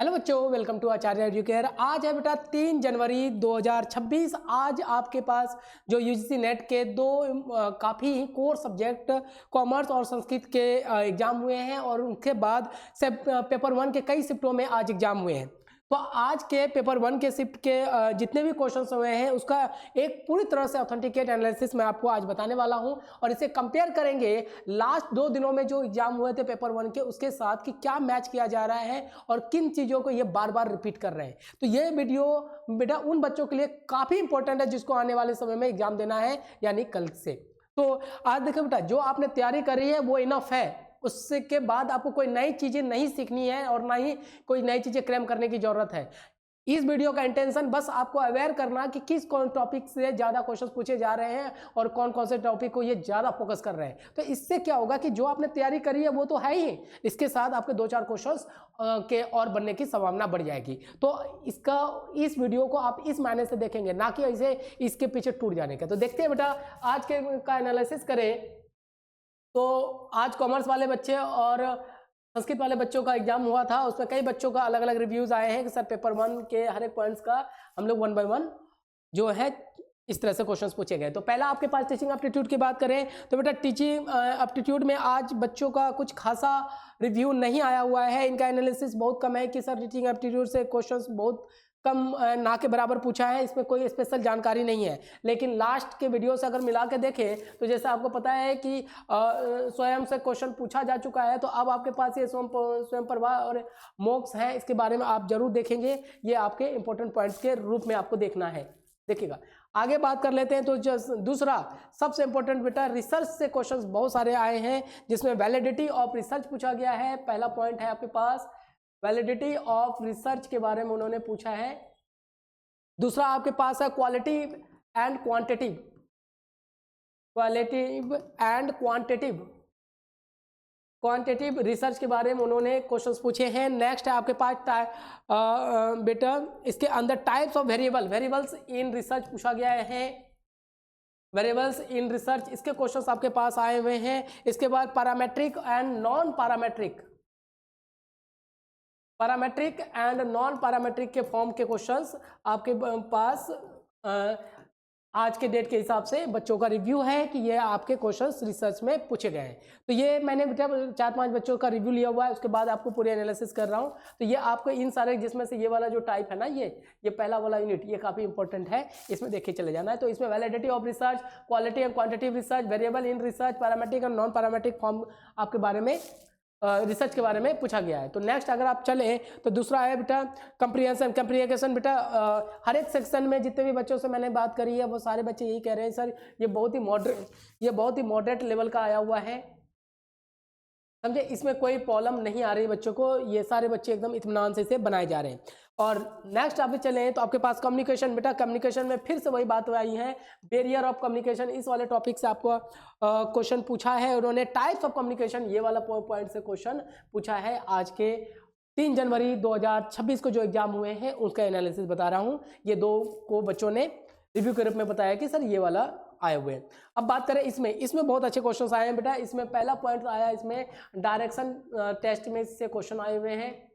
Hello बच्चों, welcome to Acharya educare. आज है बेटा 3 जनवरी 2026। आज आपके पास जो यूजीसी नेट के दो काफ़ी कोर सब्जेक्ट कॉमर्स और संस्कृत के एग्ज़ाम हुए हैं और उनके बाद से पेपर 1 के कई शिफ्टों में आज एग्ज़ाम हुए हैं। तो आज के पेपर 1 के शिफ्ट के जितने भी क्वेश्चंस हुए हैं उसका एक पूरी तरह से ऑथेंटिकेट एनालिसिस मैं आपको आज बताने वाला हूं और इसे कंपेयर करेंगे लास्ट 2 दिनों में जो एग्जाम हुए थे पेपर 1 के उसके साथ कि क्या मैच किया जा रहा है और किन चीज़ों को ये बार बार रिपीट कर रहे हैं। तो ये वीडियो बेटा उन बच्चों के लिए काफ़ी इंपॉर्टेंट है जिसको आने वाले समय में एग्जाम देना है, यानी कल से। तो आज देखो बेटा, जो आपने तैयारी करी है वो इनफ है, उससे के बाद आपको कोई नई चीज़ें नहीं सीखनी है और ना ही कोई नई चीज़ें क्रैम करने की ज़रूरत है। इस वीडियो का इंटेंशन बस आपको अवेयर करना कि किस कौन टॉपिक से ज़्यादा क्वेश्चंस पूछे जा रहे हैं और कौन कौन से टॉपिक को ये ज़्यादा फोकस कर रहे हैं। तो इससे क्या होगा कि जो आपने तैयारी करी है वो तो है ही, इसके साथ आपके 2-4 क्वेश्चंस के और बनने की संभावना बढ़ जाएगी। तो इस वीडियो को आप इस मायने से देखेंगे, ना कि ऐसे इसके पीछे टूट जाने का। तो देखते हैं बेटा, आज के का एनालिसिस करें तो आज कॉमर्स वाले बच्चे और संस्कृत वाले बच्चों का एग्जाम हुआ था। उसमें कई बच्चों का अलग अलग रिव्यूज आए हैं कि सर पेपर 1 के हर एक पॉइंट्स का हम लोग 1 बाय 1 जो है इस तरह से क्वेश्चंस पूछे गए। तो पहला आपके पास टीचिंग एप्टीट्यूड की बात करें तो बेटा टीचिंग एप्टीट्यूड में आज बच्चों का कुछ खासा रिव्यू नहीं आया हुआ है। इनका एनालिसिस बहुत कम है कि सर टीचिंग एप्टीट्यूड से क्वेश्चंस बहुत कम ना के बराबर पूछा है, इसमें कोई स्पेशल जानकारी नहीं है। लेकिन लास्ट के वीडियो से अगर मिला के देखें तो जैसे आपको पता है कि स्वयं से क्वेश्चन पूछा जा चुका है, तो अब आपके पास ये स्वयं प्रभा और मोक्ष है, इसके बारे में आप जरूर देखेंगे। ये आपके इंपॉर्टेंट पॉइंट्स के रूप में आपको देखना है। देखिएगा, आगे बात कर लेते हैं। तो दूसरा सबसे इंपॉर्टेंट बेटा, रिसर्च से क्वेश्चंस बहुत सारे आए हैं जिसमें वैलिडिटी ऑफ रिसर्च पूछा गया है। पहला पॉइंट है आपके पास वैलिडिटी ऑफ रिसर्च के बारे में उन्होंने पूछा है। दूसरा आपके पास है qualitative and quantitative, qualitative and quantitative research के बारे में उन्होंने क्वेश्चंस पूछे हैं। नेक्स्ट है आपके पास बेटा इसके अंदर types of variables in research पूछा गया है। वेरिएबल्स इन रिसर्च, इसके क्वेश्चंस आपके पास आए हुए हैं। इसके बाद पैरामेट्रिक एंड नॉन पैरामेट्रिक के फॉर्म के क्वेश्चंस आपके पास आज के डेट के हिसाब से बच्चों का रिव्यू है कि ये आपके क्वेश्चंस रिसर्च में पूछे गए हैं। तो ये मैंने जब 4-5 बच्चों का रिव्यू लिया हुआ है, उसके बाद आपको पूरे एनालिसिस कर रहा हूँ। तो ये आपको इन सारे, जिसमें से ये वाला जो टाइप है ना, ये पहला वाला यूनिट ये काफ़ी इंपॉर्टेंट है, इसमें देखे चले जाना है। तो इसमें validity of research, quality and quantitative research, variable in research, parametric and non parametric form आपके बारे में रिसर्च के बारे में पूछा गया है। तो नेक्स्ट अगर आप चलें तो दूसरा है बेटा कंप्रीहेंशन। बेटा हर एक सेक्शन में जितने भी बच्चों से मैंने बात करी है वो सारे बच्चे यही कह रहे हैं सर ये बहुत ही मॉडरेट लेवल का आया हुआ है, समझे, इसमें कोई प्रॉब्लम नहीं आ रही बच्चों को, ये सारे बच्चे एकदम इत्मीनान से इसे बनाए जा रहे हैं। और नेक्स्ट आप चलें तो आपके पास कम्युनिकेशन। बेटा कम्युनिकेशन में फिर से वही बात आई है, बैरियर ऑफ कम्युनिकेशन, इस वाले टॉपिक से आपको क्वेश्चन पूछा है उन्होंने। टाइप्स ऑफ कम्युनिकेशन, ये वाला पॉइंट से क्वेश्चन पूछा है। आज के 3 जनवरी 2026 को जो एग्जाम हुए हैं उसका एनालिसिस बता रहा हूँ। ये दो को बच्चों ने रिव्यू के रूप में बताया कि सर ये वाला आए हुए हैं। अब बात करें इसमें बहुत अच्छे क्वेश्चंस आए हैं बेटा। इसमें पहला पॉइंट आया, इसमें डायरेक्शन टेस्ट में से क्वेश्चन आए हुए हैं,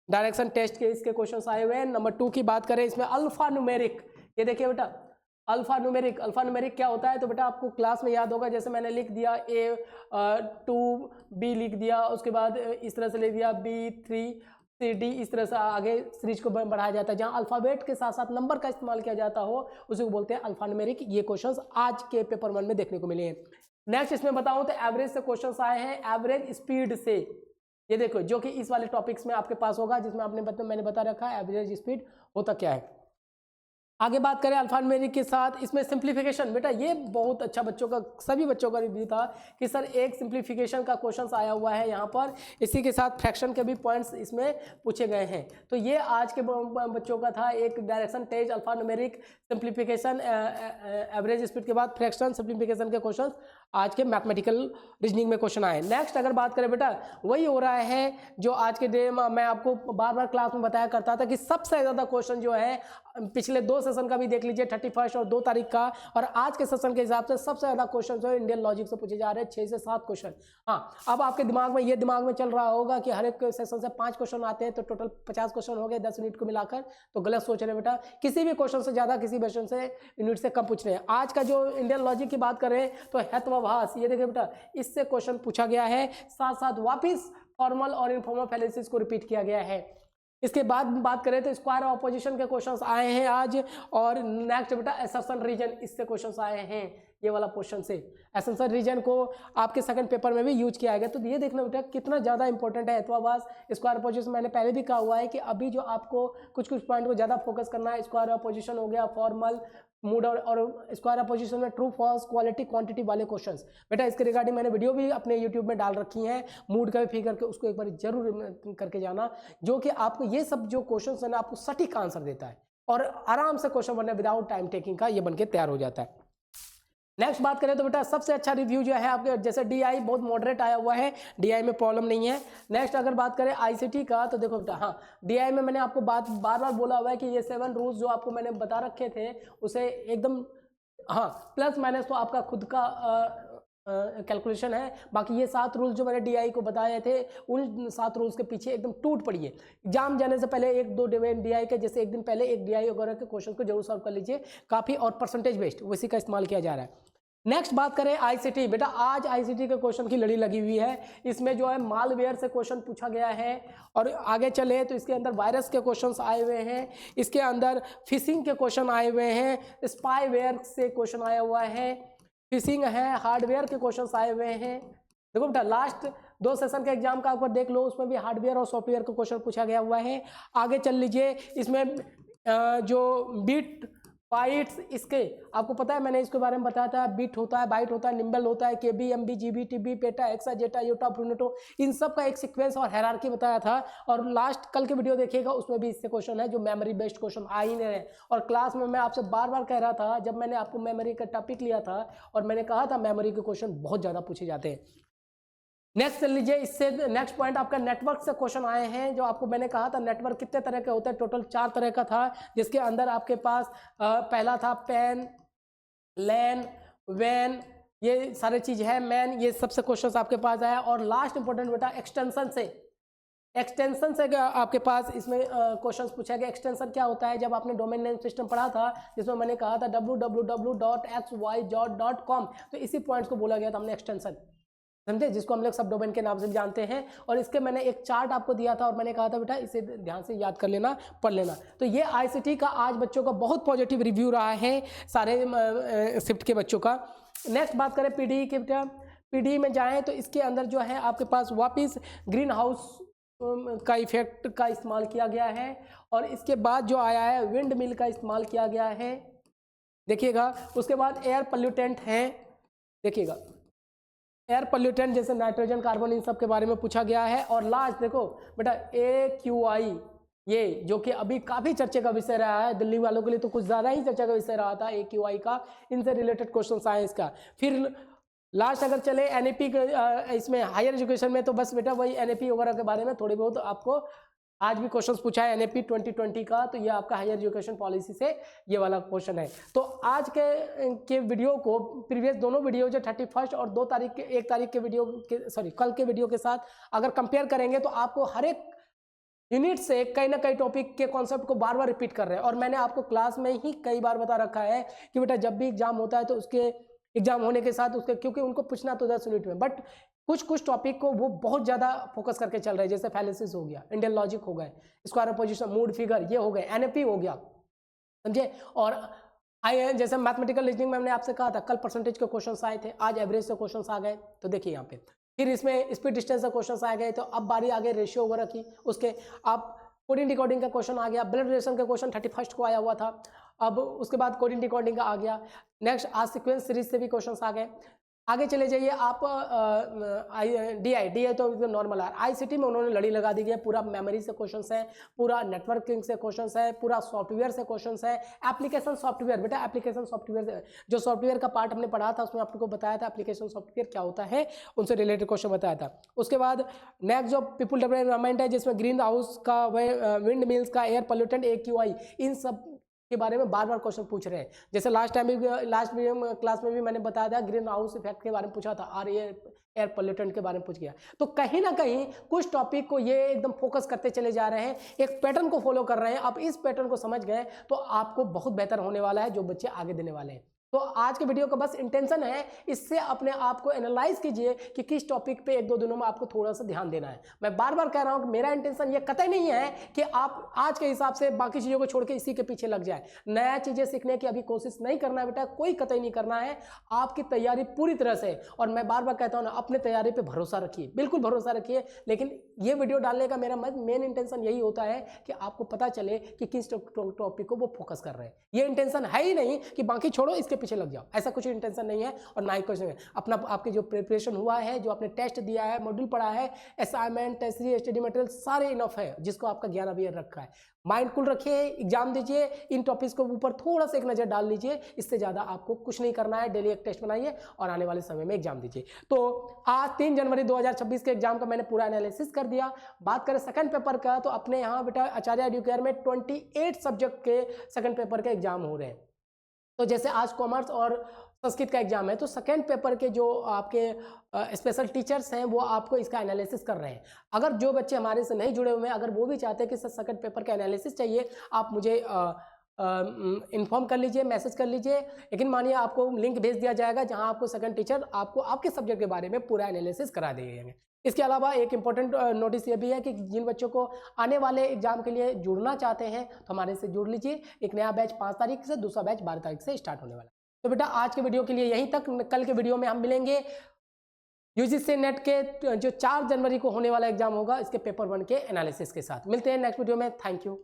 डायरेक्शन टेस्ट के इसके क्वेश्चंस आए हुए हैं। नंबर 2 की बात करें, इसमें अल्फा न्यूमेरिक, ये देखिए बेटा अल्फा न्यूमेरिक क्या होता है। तो बेटा आपको क्लास में याद होगा, जैसे मैंने लिख दिया A2B लिख दिया, उसके बाद इस तरह से लिख दिया B3C D, इस तरह से आगे सीरीज को बढ़ाया जाता है। जहां अल्फाबेट के साथ साथ नंबर का इस्तेमाल किया जाता हो उसे को बोलते हैं अल्फा न्यूमेरिक। ये क्वेश्चंस आज के पेपर 1 में देखने को मिले हैं। नेक्स्ट इसमें बताऊं तो एवरेज से क्वेश्चंस आए हैं, एवरेज स्पीड से, ये देखो जो कि इस वाले टॉपिक्स में आपके पास होगा, जिसमें मैंने बता रखा है एवरेज स्पीड होता क्या है। आगे बात करें अल्फान्यूमेरिक के साथ, इसमें सिंप्लीफिकेशन। बेटा ये बहुत अच्छा बच्चों का, सभी बच्चों का रिव्यू था कि सर एक सिंप्लीफिकेशन का क्वेश्चन आया हुआ है यहाँ पर, इसी के साथ फ्रैक्शन के भी पॉइंट्स इसमें पूछे गए हैं। तो ये आज के बच्चों का था, एक direction test, alphanumeric, simplification, average speed के बाद फ्रैक्शन, सिंप्लीफिकेशन के क्वेश्चन आज के मैथमेटिकल रीजनिंग में क्वेश्चन आए। नेक्स्ट अगर बात करें बेटा, वही हो रहा है जो आज के डे मैं आपको बार बार क्लास में बताया करता था कि सबसे ज़्यादा क्वेश्चन जो है पिछले 2 सेशन का भी देख लीजिए, 31 और 2 तारीख का, और आज के सेशन के हिसाब से सबसे ज़्यादा क्वेश्चन जो है इंडियन लॉजिक से पूछे जा रहे हैं, 6 से 7 क्वेश्चन। हाँ, अब आपके दिमाग में ये दिमाग में चल रहा होगा कि हर एक सेशन से 5 क्वेश्चन आते हैं तो टोटल 50 क्वेश्चन हो गए 10 यूनिट को मिलाकर, तो गलत सोच रहे हैं बेटा। किसी भी क्वेश्चन से ज़्यादा किसी क्वेश्चन से यूनिट से कम पूछ रहे हैं। आज का जो इंडियन लॉजिक की बात करें तो हेत्वाभास, ये देखिए बेटा, इससे क्वेश्चन पूछा गया है, साथ साथ वापिस फॉर्मल और इनफॉर्मल फैलेसीज को रिपीट किया गया है। इसके बाद बात करें तो स्क्वायर ऑपोजिशन के क्वेश्चंस आए हैं आज, और नेक्स्ट बेटा असर्शन रीजन, इससे क्वेश्चंस आए हैं ये वाला क्वेश्चन से। असर्शन रीजन को आपके सेकंड पेपर में भी यूज किया गया, तो ये देखना बेटा कितना ज़्यादा इंपॉर्टेंट है हेत्वाभास, स्क्वायर ऑपोजिशन। मैंने पहले भी कहा हुआ है कि अभी जो आपको कुछ कुछ पॉइंट को ज़्यादा फोकस करना है, स्क्वायर ऑपोजिशन हो गया, फॉर्मल, मूड और स्क्वायर ऑपोजिशन में ट्रू फॉल्स, क्वालिटी, क्वांटिटी वाले क्वेश्चंस। बेटा इसके रिगार्डिंग मैंने वीडियो भी अपने यूट्यूब में डाल रखी हैं, मूड का भी फिगर के, उसको एक बार जरूर करके जाना, जो कि आपको ये सब जो क्वेश्चंस है ना आपको सटीक आंसर देता है और आराम से क्वेश्चन बनने विदाउट टाइम टेकिंग का ये बन के तैयार हो जाता है। नेक्स्ट बात करें तो बेटा सबसे अच्छा रिव्यू जो है आपके, जैसे डीआई बहुत मॉडरेट आया हुआ है, डीआई में प्रॉब्लम नहीं है। नेक्स्ट अगर बात करें आईसीटी का तो देखो बेटा, हाँ डीआई में मैंने आपको बार बार बोला हुआ है कि ये 7 रूल्स जो आपको मैंने बता रखे थे उसे एकदम, हाँ प्लस माइनस तो आपका खुद का कैलकुलेशन है, बाकी ये 7 रूल्स जो मैंने डीआई को बताए थे उन 7 रूल्स के पीछे एकदम टूट पड़िए। एग्जाम जाने से पहले 1-2 डीआई के, जैसे एक दिन पहले एक डीआई वगैरह के क्वेश्चन को जरूर सॉल्व कर लीजिए, काफ़ी, और परसेंटेज बेस्ड उसी का इस्तेमाल किया जा रहा है। नेक्स्ट बात करें आईसीटी, बेटा आज आईसीटी के क्वेश्चन की लड़ी लगी हुई है, इसमें जो है मालवेयर से क्वेश्चन पूछा गया है, और आगे चले तो इसके अंदर वायरस के क्वेश्चंस आए हुए हैं, इसके अंदर फिशिंग के क्वेश्चन आए हुए हैं, स्पाईवेयर से क्वेश्चन आया हुआ है, फिशिंग है, हार्डवेयर के क्वेश्चंस आए हुए हैं। देखो बेटा लास्ट 2 सेशन के एग्जाम का ऊपर देख लो, उसमें भी हार्डवेयर और सॉफ्टवेयर का क्वेश्चन पूछा गया हुआ है। आगे चल लीजिए, इसमें जो बिट बाइट्स, इसके आपको पता है मैंने इसके बारे में बताया था, बिट होता है, बाइट होता है, निम्बल होता है, KB, MB, GB, TB, peta, exa, zetta, yotta, bronto, इन सब का एक सीक्वेंस और हायरार्की बताया था। और लास्ट कल के वीडियो देखिएगा, उसमें भी इससे क्वेश्चन है जो मेमोरी बेस्ड क्वेश्चन आ ही नहीं रहे। और क्लास में मैं आपसे बार बार कह रहा था, जब मैंने आपको मेमोरी का टॉपिक लिया था और मैंने कहा था मेमोरी के क्वेश्चन बहुत ज़्यादा पूछे जाते हैं। नेक्स्ट चल लीजिए, इससे नेक्स्ट पॉइंट आपका नेटवर्क से क्वेश्चन आए हैं, जो आपको मैंने कहा था नेटवर्क कितने तरह के होते हैं, टोटल 4 तरह का था, जिसके अंदर आपके पास पहला था पैन, लैन, वैन, ये सारे चीज है, मैन, ये सबसे क्वेश्चन आपके पास आया। और लास्ट इंपॉर्टेंट बेटा एक्सटेंशन से, एक्सटेंशन से आपके पास इसमें क्वेश्चंस पूछा गया। एक्सटेंशन क्या होता है, जब आपने डोमेन नेम सिस्टम पढ़ा था जिसमें मैंने कहा था www.xyz.com, तो इसी पॉइंट्स को बोला गया था हमने एक्सटेंशन, समझे, जिसको हम लोग सब डोमेन के नाम से जानते हैं। और इसके मैंने एक चार्ट आपको दिया था और मैंने कहा था बेटा इसे ध्यान से याद कर लेना, पढ़ लेना। तो ये आईसीटी का आज बच्चों का बहुत पॉजिटिव रिव्यू रहा है सारे शिफ्ट के बच्चों का। नेक्स्ट बात करें पीडी के, बेटा पीडी में जाएं तो इसके अंदर जो है आपके पास वापिस ग्रीन हाउस का इफेक्ट का इस्तेमाल किया गया है, और इसके बाद जो आया है विंड मिल का इस्तेमाल किया गया है, देखिएगा। उसके बाद एयर पोल्यूटेंट है, देखिएगा एयर पोल्यूटेंट जैसे नाइट्रोजन, कार्बन, इन सब के बारे में पूछा गया है। और लास्ट देखो बेटा AQI, ये जो कि अभी काफ़ी चर्चे का विषय रहा है, दिल्ली वालों के लिए तो कुछ ज़्यादा ही चर्चा का विषय रहा था AQI का, इनसे रिलेटेड क्वेश्चन आए इसका। फिर लास्ट अगर चले NAP के, इसमें हायर एजुकेशन में तो बस बेटा वही NAP वगैरह के बारे में थोड़ी बहुत आपको आज भी क्वेश्चंस पूछा है NAP 2020 का, तो ये आपका हायर एजुकेशन पॉलिसी से ये वाला क्वेश्चन है। तो आज के वीडियो को प्रीवियस दोनों वीडियो जो 31 और 2 तारीख के 1 तारीख के वीडियो के, सॉरी कल के वीडियो के साथ अगर कंपेयर करेंगे तो आपको हर एक यूनिट से कहीं ना कहीं टॉपिक के कॉन्सेप्ट को बार बार रिपीट कर रहे हैं। और मैंने आपको क्लास में ही कई बार बता रखा है कि बेटा जब भी एग्जाम होता है तो उसके एग्जाम होने के साथ उसके, क्योंकि उनको पूछना तो 10 यूनिट में, बट कुछ टॉपिक को वो बहुत ज़्यादा फोकस करके चल रहे हैं, जैसे फैलेसिस हो गया, इंडियन लॉजिक हो गए, स्क्वायर ऑपोजिशन, मूड फिगर, ये हो गए, NAP हो गया, समझे। और जैसे मैथमेटिकल रीजनिंग में हमने आपसे कहा था कल परसेंटेज के क्वेश्चंस आए थे, आज एवरेज से क्वेश्चंस आ गए, तो देखिए यहाँ पे। फिर इसमें स्पीड डिस्टेंस से क्वेश्चंस आ गए, तो अब बारी आ गई रेशियो वगैरह की, उसके अब कोडिंग डिकोडिंग का क्वेश्चन आ गया, ब्लड रिलेशन का क्वेश्चन 31 को आया हुआ था, अब उसके बाद कोडिंग डिकोडिंग का आ गया। नेक्स्ट आज सीक्वेंस सीरीज से भी क्वेश्चंस आ गए। आगे चले जाइए आप। DI तो नॉर्मल है। ICT में उन्होंने लड़ी लगा दी है, पूरा मेमोरी से क्वेश्चंस है, पूरा नेटवर्किंग से क्वेश्चंस है, पूरा सॉफ्टवेयर से क्वेश्चंस है। एप्लीकेशन सॉफ्टवेयर, बेटा एप्लीकेशन सॉफ्टवेयर जो सॉफ्टवेयर का पार्ट हमने पढ़ा था उसमें आपको बताया था एप्लीकेशन सॉफ्टवेयर क्या होता है, उनसे रिलेटेड क्वेश्चन बताया था। उसके बाद नेक्स्ट जो पीपल डेवलपमेंट है जिसमें ग्रीन हाउस का, विंड मिल्स का, एयर पोल्यूटेंट, AQI, इन सब के बारे में बार बार क्वेश्चन पूछ रहे हैं। जैसे लास्ट वीडियो क्लास में भी मैंने बताया था, ग्रीन हाउस इफेक्ट के बारे में पूछा था और एयर पोल्यूटेंट के बारे में पूछ गया। तो कहीं ना कहीं कुछ टॉपिक को ये एकदम फोकस करते चले जा रहे हैं, एक पैटर्न को फॉलो कर रहे हैं। आप इस पैटर्न को समझ गए तो आपको बहुत बेहतर होने वाला है जो बच्चे आगे देने वाले हैं। तो आज के वीडियो का बस इंटेंशन है, इससे अपने आप को एनालाइज कीजिए कि किस टॉपिक पे एक दो दिनों में आपको थोड़ा सा ध्यान देना है। मैं बार बार कह रहा हूं कि मेरा इंटेंशन ये कतई नहीं है कि आप आज के हिसाब से बाकी चीज़ों को छोड़ के इसी के पीछे लग जाए। नया चीज़ें सीखने की अभी कोशिश नहीं करना है बेटा, कोई कतई नहीं करना है। आपकी तैयारी पूरी तरह से, और मैं बार बार कहता हूँ ना, अपने तैयारी पर भरोसा रखिए, बिल्कुल भरोसा रखिए। लेकिन ये वीडियो डालने का मेरा मेन इंटेंशन यही होता है कि आपको पता चले कि किस टॉपिक को वो फोकस कर रहे हैं। ये इंटेंशन है ही नहीं कि बाकी छोड़ो इसके पीछे लग जाओ, ऐसा कुछ इंटेंशन नहीं है। और ना ही क्वेश्चन है अपना, आपके जो प्रिपरेशन हुआ है, जो आपने टेस्ट दिया है, मॉड्यूल पढ़ा है, assignment, test series, study material सारे इनफ है, जिसको आपका ज्ञान अभी रखा है। माइंड कूल रखिए, एग्जाम दीजिए, इन टॉपिक्स को ऊपर थोड़ा सा एक नज़र डाल लीजिए, इससे ज़्यादा आपको कुछ नहीं करना है। डेली एक टेस्ट बनाइए और आने वाले समय में एग्जाम दीजिए। तो आज 3 जनवरी 2026 के एग्जाम का मैंने पूरा एनालिसिस कर दिया। बात करें सेकंड पेपर का, तो अपने यहाँ बेटा आचार्य एडुकेयर में 28 सब्जेक्ट के सेकंड पेपर के एग्जाम हो रहे हैं। तो जैसे आज कॉमर्स और संस्कृत का एग्जाम है, तो सेकेंड पेपर के जो आपके स्पेशल टीचर्स हैं वो आपको इसका एनालिसिस कर रहे हैं। अगर जो बच्चे हमारे से नहीं जुड़े हुए हैं, अगर वो भी चाहते हैं कि सेकेंड पेपर का एनालिसिस चाहिए, आप मुझे इन्फॉर्म कर लीजिए, मैसेज कर लीजिए। लेकिन मानिए आपको लिंक भेज दिया जाएगा जहां आपको सेकंड टीचर आपको आपके सब्जेक्ट के बारे में पूरा एनालिसिस करा देंगे। इसके अलावा एक इंपॉर्टेंट नोटिस ये भी है कि जिन बच्चों को आने वाले एग्जाम के लिए जुड़ना चाहते हैं तो हमारे से जुड़ लीजिए। एक नया बैच 5 तारीख से, दूसरा बैच 12 तारीख से स्टार्ट होने वाला है। तो बेटा आज के वीडियो के लिए यहीं तक। कल के वीडियो में हम मिलेंगे UGC नेट के जो 4 जनवरी को होने वाला एग्जाम होगा, इसके पेपर 1 के एनालिसिस के साथ। मिलते हैं नेक्स्ट वीडियो में। Thank you.